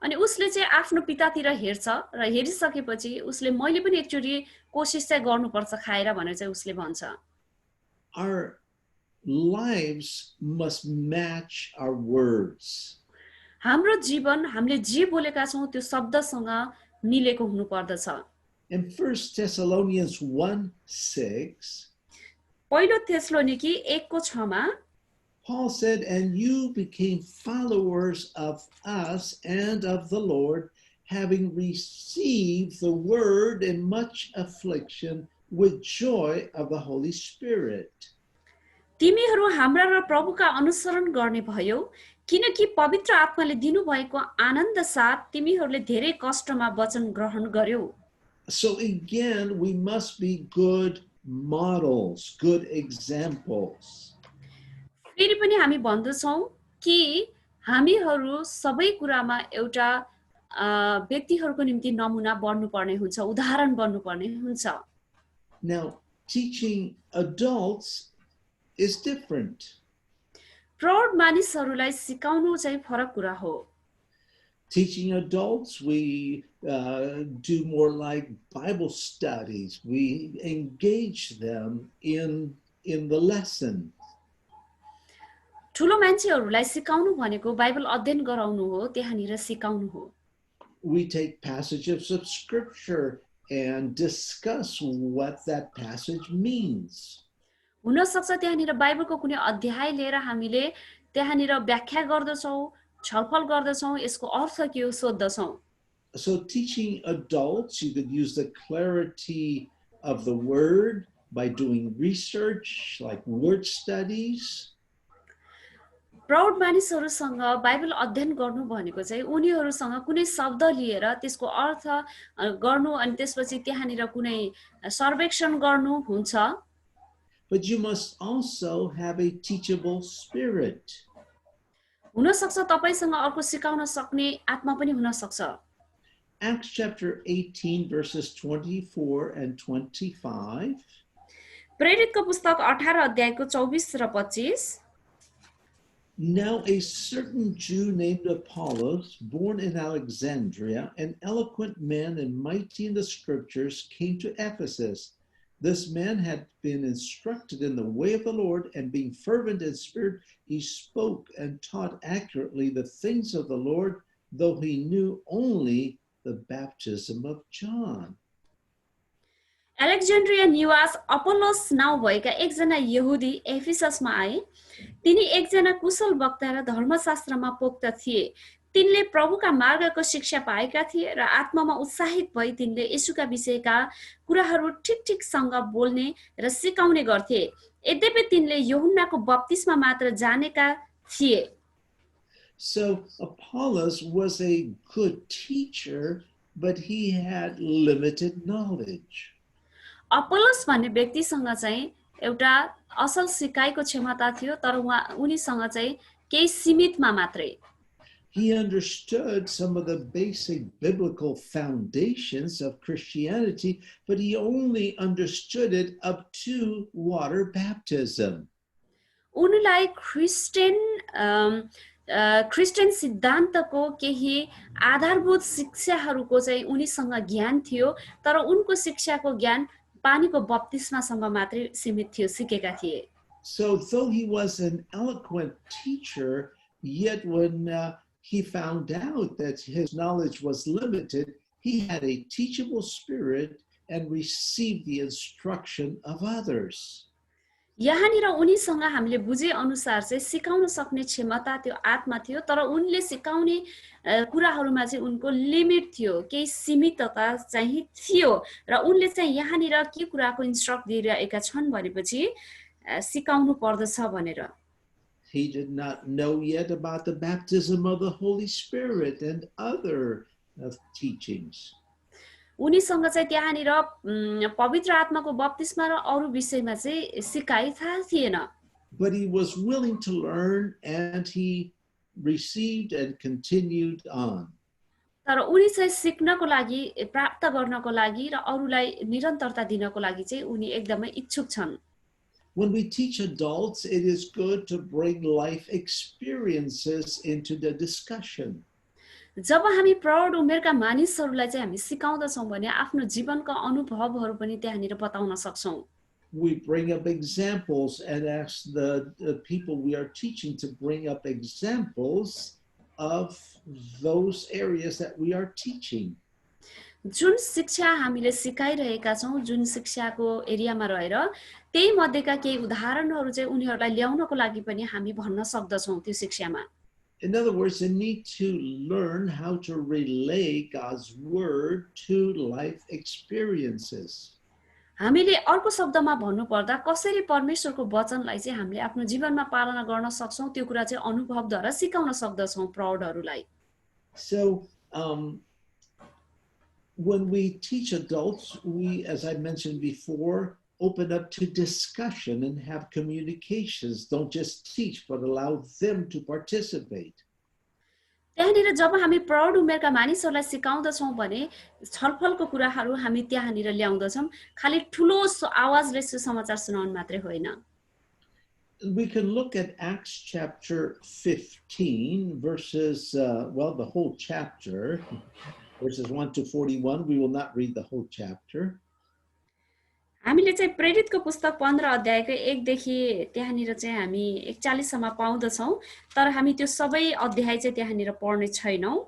अनि उसले चाहिँ आफ्नो पितातिर हेर्छ र हेरिसकेपछि उसले मैले पनि एकचोटि कोसिस चाहिँ गर्नुपर्छ खाएर भनेर चाहिँ उसले भन्छ। Our lives must match our words. हाम्रो जीवन हामीले जे बोलेका छौं त्यो शब्दसँग मिलेको हुनुपर्दछ। In 1 Thessalonians 1:6, पहिलो थेसलोनिकी 1:6 Paul said, and you became followers of us and of the Lord, having received the word in much affliction with joy of the Holy Spirit. तिमीहरू हाम्रा र प्रभुका अनुसरण गर्ने भयो, किनकि पवित्र आत्माले दिनुभएको आनन्द साथ तिमीहरूले धेरै कष्टमा वचन ग्रहण गर्यौ। So again, we must be good models, good examples. फेरि पनि हामी भन्दछौं कि हामीहरू सबै कुरामा एउटा व्यक्तिहरूको निम्ति नमुना बन्नुपर्ने हुन्छ, उदाहरण बन्नुपर्ने हुन्छ। Now, teaching adults is different. प्रौढ मानिसहरूलाई सिकाउनु चाहिँ फरक कुरा हो। Teaching adults, we do more like Bible studies. We engage them in the lesson. ठुलो मान्छेहरूलाई सिकाउनु भनेको बाइबल अध्ययन गराउनु हो, त्यहाँनिर सिकाउनु हो। We take passages of scripture and discuss what that passage means. हुन सक्छ त्यहाँनिर बाइबलको कुनै अध्याय लिएर हामीले त्यहाँनिर व्याख्या गर्दछौं, छलफल गर्दछौं, यसको अर्थ के हो सोध्दछौं। So teaching adults, you could use the clarity of the word by doing research like word studies. प्रौढ मानिसहरूसँग बाइबल अध्ययन गर्नु भनेको चाहिँ उनीहरूसँग कुनै शब्द लिएर त्यसको अर्थ गर्नु अनि त्यसपछि त्यहाँनिर कुनै सर्वेक्षण गर्नु हुन्छ। But you must also have a teachable spirit. हुन सक्छ तपाईसँग अर्को सिकाउन सक्ने आत्मा पनि हुन सक्छ। Acts chapter 18 verses 24 and 25. प्रेरितको पुस्तक 18 अध्यायको 24 र 25। Now a certain Jew named Apollos, born in Alexandria, an eloquent man and mighty in the scriptures, came to Ephesus. This man had been instructed in the way of the Lord, and being fervent in spirit, he spoke and taught accurately the things of the Lord, though he knew only the baptism of John. Alexandria निवास Apollos नाउँ भएका एकजना यहुदी एफिससमा आए। तिनी एकजना कुशल वक्ता र धर्मशास्त्रमा पोक्त थिए। तिनले प्रभुका मार्गको शिक्षा पाएका थिए र आत्मामा उत्साहित भई तिनले येशूका विषयका कुराहरू ठिक-ठिकसँग बोल्ने र सिकाउने गर्थे। यद्यपि तिनले यूहन्नाको बप्तिस्मा मात्र जानेका थिए। So Apollos was a good teacher, but he had limited knowledge. Apollos भन्ने व्यक्तिसँग चाहिँ एउटा असल सिकाइको क्षमता थियो, तर उनीसँग चाहिँ केही सीमितमा मात्रै। He understood some of the basic biblical foundations of Christianity, but he only understood it up to water baptism. उनीलाई क्रिस्चियन सिद्धान्तको केही आधारभूत शिक्षाहरूको चाहिँ उनीसँग ज्ञान थियो, तर उनको शिक्षाको ज्ञान पानीको बप्तिस्मासँग मात्रै सीमित थियो, सिकेका थिए। So though he was an eloquent teacher, yet when he found out that his knowledge was limited, he had a teachable spirit and received the instruction of others. यहाँनिर उनीसँग हामीले बुझे अनुसार चाहिँ सिकाउन सक्ने क्षमता त्यो आत्मा थियो, तर उनले सिकाउने कुराहरूमा चाहिँ उनको लिमिट थियो, केही सीमितता चाहिँ थियो र उनले चाहिँ यहाँनिर के कुराको इन्स्ट्रक्ट दिइरहेका छन् भनेपछि सिकाउनु पर्दछ भनेर। He did not know yet about the baptism of the Holy Spirit and other teachings. उनीसँग चाहिँ त्यहाँनिर पवित्र आत्माको बप्तिस्मा र अरू विषयमा चाहिँ सिकाइ थाहा थिएन। But he was willing to learn and he received and continued on. तर उनी चाहिँ सिक्नको लागि, प्राप्त गर्नको लागि र अरूलाई निरन्तरता दिनको लागि चाहिँ उनी एकदमै इच्छुक छन्। When we teach adults, it is good to bring life experiences into the discussion. जब हामी प्रौढ उमेरका मानिसहरूलाई चाहिँ हामी सिकाउँदछौँ भने आफ्नो जीवनका अनुभवहरू पनि त्यहाँनिर बताउन सक्छौँ। We bring up examples and ask the people we are teaching to bring up examples of those areas that we are teaching. जुन शिक्षा हामीले सिकाइरहेका छौँ, जुन शिक्षाको एरियामा रहेर त्यही मध्येका केही उदाहरणहरू चाहिँ उनीहरूलाई ल्याउनको लागि पनि हामी भन्न सक्दछौँ त्यो शिक्षामा। In other words, they need to learn how to relay God's word to life experiences. हामीले अर्को शब्दमा भन्नुपर्दा कसरी परमेश्वरको वचनलाई चाहिँ हामीले आफ्नो जीवनमा पालना गर्न सक्छौँ त्यो कुरा चाहिँ अनुभवद्वारा सिकाउन सक्दछौँ प्रौढहरूलाई। So when we teach adults, we, as I mentioned before, open up to discussion and have communications. Don't just teach, but allow them to participate. त्यहाँनिर जब हामी प्रौढ उमेरका मानिसहरूलाई सिकाउँदछौँ भने छलफलको कुराहरू हामी त्यहाँनिर ल्याउँदछौँ, खाली ठुलो आवाजले सुसमाचार सुनाउन मात्रै होइन। We can look at Acts chapter 15 verses, the whole chapter, verses 1 to 41. We will not read the whole chapter. हामीले चाहिँ प्रेरितको पुस्तक 15 अध्यायको 1 देखि त्यहाँनिर चाहिँ हामी 41 सम्म पाउँदछौँ, तर हामी त्यो सबै अध्याय चाहिँ त्यहाँनिर पढ्ने छैनौँ।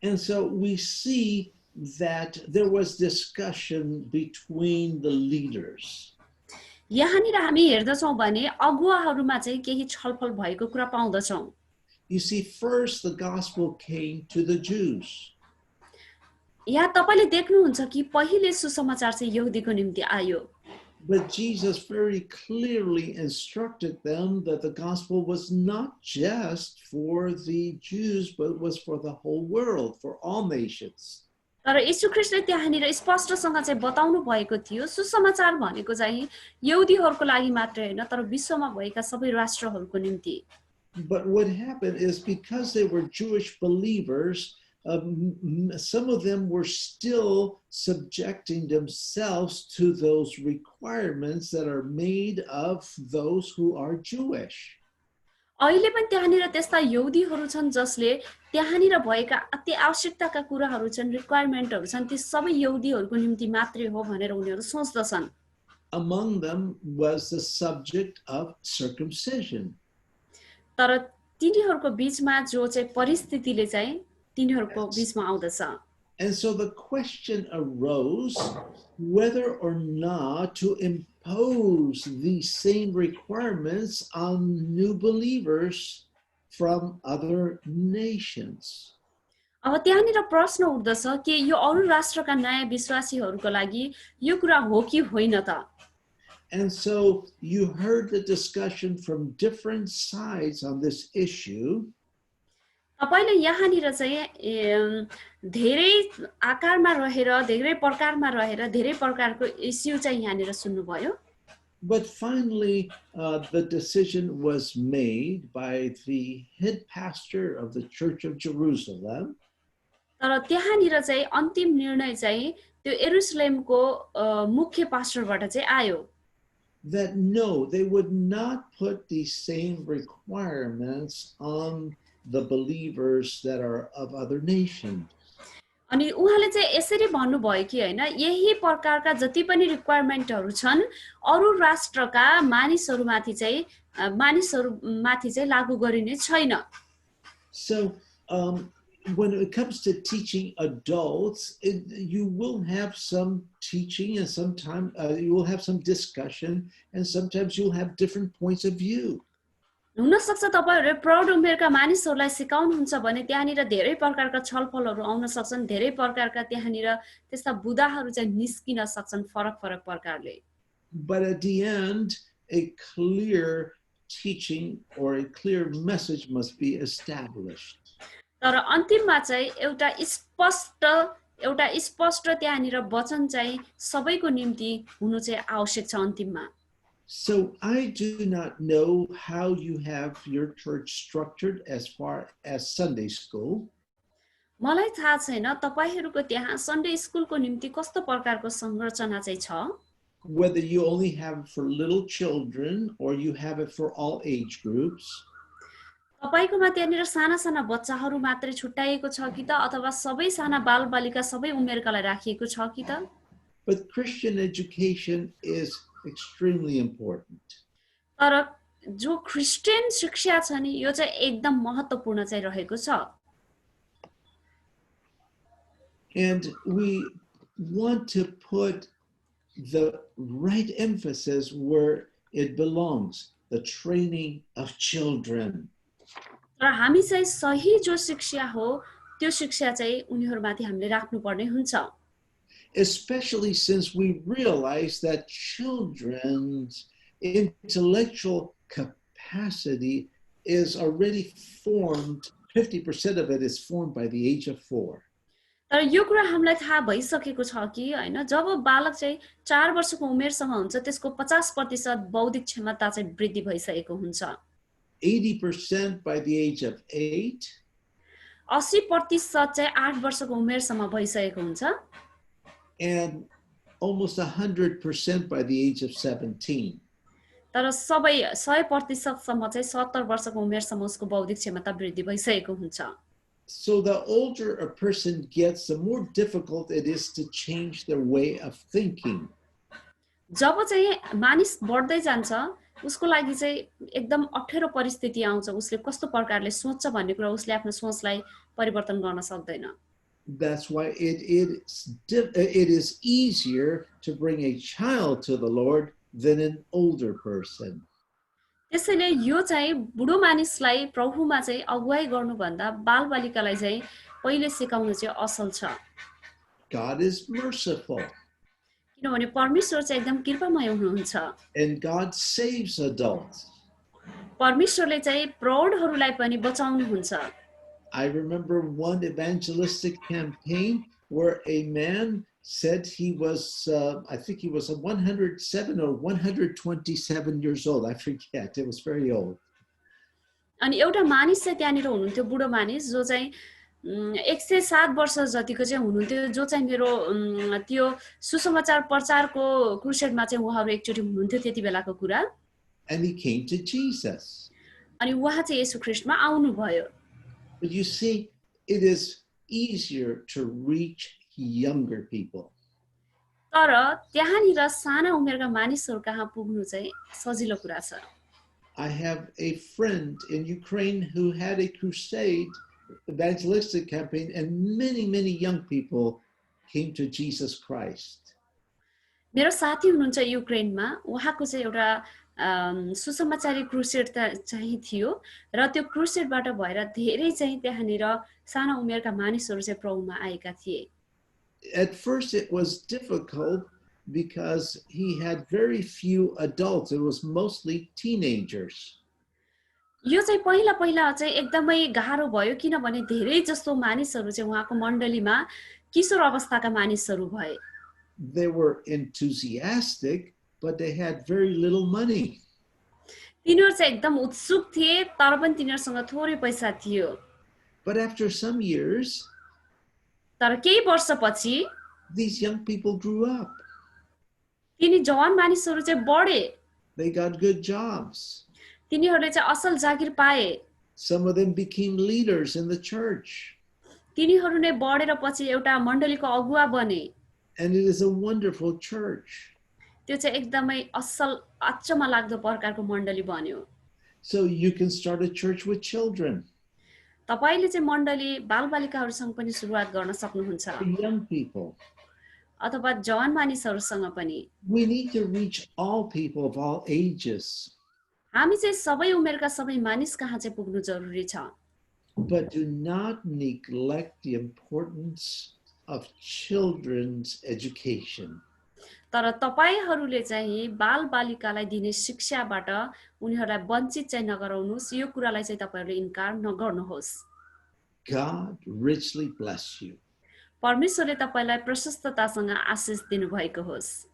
And so we see that there was discussion between the leaders. यहाँनिर हामी हेर्दछौँ भने अगुवाहरूमा चाहिँ केही छलफल भएको कुरा पाउँदछौँ। You see, first the gospel came to the Jews. यहाँ तपाईले देख्नुहुन्छ कि पहिले सुसमाचार चाहिँ यहुदीको निम्ति आयो। But Jesus very clearly instructed them that the gospel was not just for the Jews, but was for the whole world, for all nations. तर यीशु ख्रीष्टले त्यहाँनिर स्पष्टसँग चाहिँ बताउनु भएको थियो सुसमाचार भनेको चाहिँ यहुदीहरूको लागि मात्र हैन तर विश्वमा भएका सबै राष्ट्रहरूको निम्ति। But what happened is because they were Jewish believers, some of them were still subjecting themselves to those requirements that are made of those who are Jewish. अहिले पनि त्यहाँनिर त्यस्ता यहुदीहरू छन् जसले त्यहाँनिर भएका अति आवश्यकताका कुराहरू छन् रिक्वायरमेन्टहरू छन् ती सबै यहुदीहरूको निम्ति मात्रै हो भनेर उनीहरू सोच्दछन्। Among them was the subject of circumcision. तर तिनीहरूको बीचमा जो चाहिँ परिस्थितिले चाहिँ तिनीहरूको बीचमा आउँदछ। And so the question arose whether or not to impose these same requirements on new believers from other nations. अब त्यहाँनिर प्रश्न उठ्दछ कि यो अरू राष्ट्रका नयाँ विश्वासीहरूको लागि यो कुरा हो कि होइन त। And so you heard the discussion from different sides on this issue. तपाईले यहाँनिर चाहिँ धेरै आकारमा रहेर धेरै प्रकारमा रहेर धेरै प्रकारको इस्यु चाहिँ यहाँनिर सुन्नुभयो। But finally, the decision was made by the head pastor of the Church of Jerusalem. तर त्यहाँनिर चाहिँ अन्तिम निर्णय चाहिँ त्यो यरुशलेमको मुख्य पास्टरबाट चाहिँ आयो। That no, they would not put the same requirements on the believers that are of other nations. अनि उहाँले चाहिँ यसरी भन्नुभयो कि हैन यही प्रकारका जति पनि रिक्वायरमेन्टहरू छन् अरू राष्ट्रका मानिसहरूमाथि चाहिँ लागू गरिने छैन। So when it comes to teaching adults, you will have some teaching and sometimes you will have some discussion and sometimes you'll have different points of view. हुन सक्छ तपाईहरुले प्रौढ उमेरका मानिसहरूलाई सिकाउनुहुन्छ भने त्यहाँनिर धेरै प्रकारका छलफलहरू आउन सक्छन् धेरै प्रकारका त्यहाँनिर त्यस्ता बुदाहरू चाहिँ निस्किन सक्छन् फरक प्रकारले। But at the end a clear teaching or a clear message must be established. तर अन्तिममा चाहिँ एउटा स्पष्ट त्यहाँनिर वचन चाहिँ सबैको निम्ति हुनु चाहिँ आवश्यक छ अन्तिममा। So I do not know how you have your church structured as far as Sunday school. मलाई थाहा छैन तपाईहरुको त्यहाँ सन्डे स्कुलको निम्ति कस्तो प्रकारको संरचना चाहिँ छ। Whether you only have it for little children or you have it for all age groups. तपाईकोमा त्यहाँनिर साना साना बच्चाहरू मात्रै छुट्याएको छ कि त अथवा सबै साना बालबालिका सबै उमेरकालाई राखिएको छ कि त। But Christian education is extremely important. तर जो क्रिस्चियन शिक्षा छ नि यो चाहिँ एकदम महत्त्वपूर्ण चाहिँ रहेको छ। And we want to put the right emphasis where it belongs, the training of children. तर हामी चाहिँ सही जो शिक्षा हो त्यो शिक्षा चाहिँ उनीहरुमाथि हामीले राख्नुपर्ने हुन्छ। Especially since we realize that children's intellectual capacity is already formed, 50% of it is formed by the age of 4. तर यो कुरा हामीलाई थाहा भइसकेको छ कि हैन जब बालक चाहिँ 4 वर्षको उमेरसम्म हुन्छ त्यसको 50% बौद्धिक क्षमता चाहिँ वृद्धि भइसकेको हुन्छ। 80% by the age of 8. 80% चाहिँ 8 वर्षको उमेरसम्म भइसकेको हुन्छ। And almost 100% by the age of 17. तर सबै 100% सम्म चाहिँ 70 वर्षको उमेरसम्म उसको बौद्धिक क्षमता वृद्धि भइसकेको हुन्छ। So the older a person gets, the more difficult it is to change their way of thinking. जब चाहिँ मानिस बढ्दै जान्छ उसको लागि चाहिँ एकदम अप्ठ्यारो परिस्थिति आउँछ उसले कस्तो प्रकारले सोच्छ भन्ने कुरा उसले आफ्नो सोचलाई परिवर्तन गर्न सक्दैन। That's why it is easier to bring a child to the Lord than an older person. त्यसैले यो चाहिँ बुढो मानिसलाई प्रभुमा चाहिँ अगुवाई गर्नुभन्दा बालबालिकालाई चाहिँ पहिले सिकाउनु चाहिँ असल छ। God is merciful. किनभने परमेश्वर चाहिँ एकदम कृपामय हुनुहुन्छ। and God saves adults. परमेश्वरले चाहिँ प्रौढहरूलाई पनि बचाउनुहुन्छ। I remember one evangelistic campaign where a man said he was, I think he was 107 or 127 years old. I forget. It was very old. अनि एउटा मानिस चाहिँ त्यहाँनिर हुनुहुन्थ्यो, बुढो मानिस, जो चाहिँ 107 वर्ष जतिको चाहिँ हुनुहुन्थ्यो, जो चाहिँ मेरो त्यो सुसमाचार प्रचारको क्रुसेडमा चाहिँ उहाँहरू एकचोटि हुनुहुन्थ्यो त्यति बेलाको कुरा। And he came to Jesus. अनि उहाँ चाहिँ येशू ख्रीष्टमा आउनुभयो। But you see, it is easier to reach younger people. तर त्यहाँनिर साना उमेरका मानिसहरू कहाँ पुग्नु चाहिँ सजिलो कुरा छ। I have a friend in Ukraine who had a crusade, evangelistic campaign, and many young people came to Jesus Christ. मेरो साथी हुनुहुन्छ युक्रेनमा, उहाँको चाहिँ एउटा सुसमाचारी क्रुसेड चाहिँ थियो र त्यो क्रुसेडबाट भएर धेरै चाहिँ त्यहाँनिर साना उमेरका मानिसहरू चाहिँ प्रभुमा आएका थिए। At first it was difficult because he had very few adults. It was mostly teenagers. यो चाहिँ पहिला चाहिँ एकदमै गाह्रो भयो, किनभने धेरै जस्तो मानिसहरू चाहिँ उहाँको मण्डलीमा किशोर अवस्थाका मानिसहरू भए। They were enthusiastic, but they had very little money. तिनीहरू चाहिँ एकदम उत्सुक थिए, तर पनि तिनीहरूसँग थोरै पैसा थियो। But after some years, तर केही वर्षपछि these young people grew up. तिनी जवान मानिसहरू चाहिँ बढे। They got good jobs. तिनीहरूले चाहिँ असल जागिर पाए। Some of them became leaders in the church. तिनीहरू नै बढेर पछि एउटा मण्डलीको अगुवा बने। And it is a wonderful church. त्यो चाहिँ एकदमै असल अचम्म लाग्दो प्रकारको मण्डली बन्यो। So you can start a church with children. तपाईले चाहिँ मण्डली बालबालिकाहरूसँग पनि सुरुवात गर्न सक्नुहुन्छ, Young people. अथवा जवान मानिसहरूसँग पनि। We need to reach all people of all ages. हामी चाहिँ सबै उमेरका सबै मानिस कहाँ चाहिँ पुग्नु जरुरी छ। But do not neglect the importance of children's education. तर तपाईहरूले चाहिँ बालबालिकालाई दिने शिक्षाबाट उनीहरूलाई वञ्चित चाहिँ नगराउनुस्, यो कुरालाई चाहिँ तपाईहरूले इन्कार नगर्नुहोस्। God richly bless you. परमेश्वरले तपाईलाई प्रशस्ततासँग आशीष दिनुभएको होस्।